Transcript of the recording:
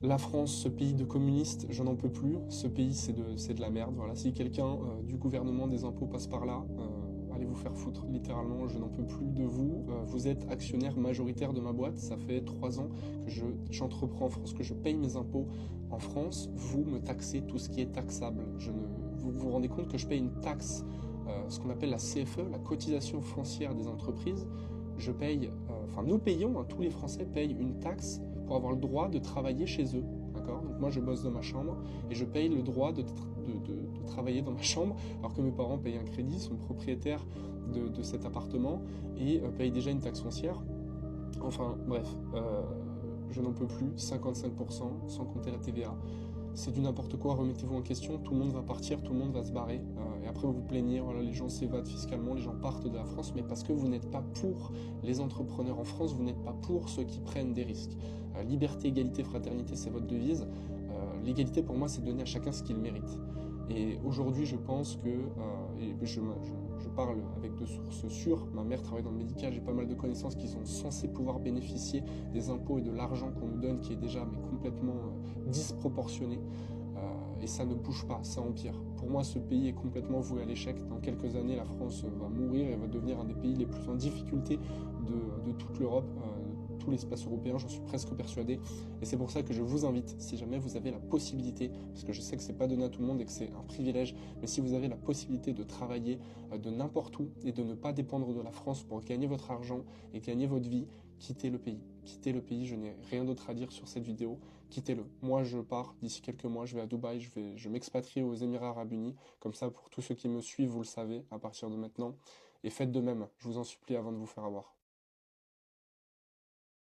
La France, ce pays de communistes, je n'en peux plus. Ce pays, c'est de la merde. Voilà. Si quelqu'un du gouvernement des impôts passe par là, allez vous faire foutre, littéralement. Je n'en peux plus de vous. Vous êtes actionnaire majoritaire de ma boîte. Ça fait 3 ans que j'entreprends en France, que je paye mes impôts en France. Vous me taxez tout ce qui est taxable. Vous vous rendez compte que je paye une taxe, ce qu'on appelle la CFE, la cotisation foncière des entreprises. Nous payons, hein, tous les Français payent une taxe pour avoir le droit de travailler chez eux. D'accord ? Donc moi je bosse dans ma chambre et je paye le droit de travailler dans ma chambre, alors que mes parents payent un crédit, sont propriétaires de cet appartement et payent déjà une taxe foncière. Enfin bref, je n'en peux plus, 55% sans compter la TVA. C'est du n'importe quoi, remettez-vous en question, tout le monde va partir, tout le monde va se barrer, et après vous vous plaignez, voilà, les gens s'évadent fiscalement, les gens partent de la France, mais parce que vous n'êtes pas pour les entrepreneurs en France, vous n'êtes pas pour ceux qui prennent des risques. Liberté, égalité, fraternité, c'est votre devise. L'égalité pour moi, c'est donner à chacun ce qu'il mérite. Et aujourd'hui, je pense que, et je parle avec de sources sûres, ma mère travaille dans le médical, j'ai pas mal de connaissances qui sont censées pouvoir bénéficier des impôts et de l'argent qu'on nous donne, qui est déjà mais complètement disproportionné. Et ça ne bouge pas, ça empire. Pour moi, ce pays est complètement voué à l'échec. Dans quelques années, la France va mourir et va devenir un des pays les plus en difficulté de toute l'Europe, tout l'espace européen, j'en suis presque persuadé. Et c'est pour ça que je vous invite, si jamais vous avez la possibilité, parce que je sais que c'est pas donné à tout le monde et que c'est un privilège, mais si vous avez la possibilité de travailler de n'importe où et de ne pas dépendre de la France pour gagner votre argent et gagner votre vie, quittez le pays. Quittez le pays, je n'ai rien d'autre à dire sur cette vidéo. Quittez-le. Moi, je pars d'ici quelques mois, je vais à Dubaï, je m'expatrie aux Émirats Arabes Unis. Comme ça, pour tous ceux qui me suivent, vous le savez, à partir de maintenant. Et faites de même, je vous en supplie avant de vous faire avoir.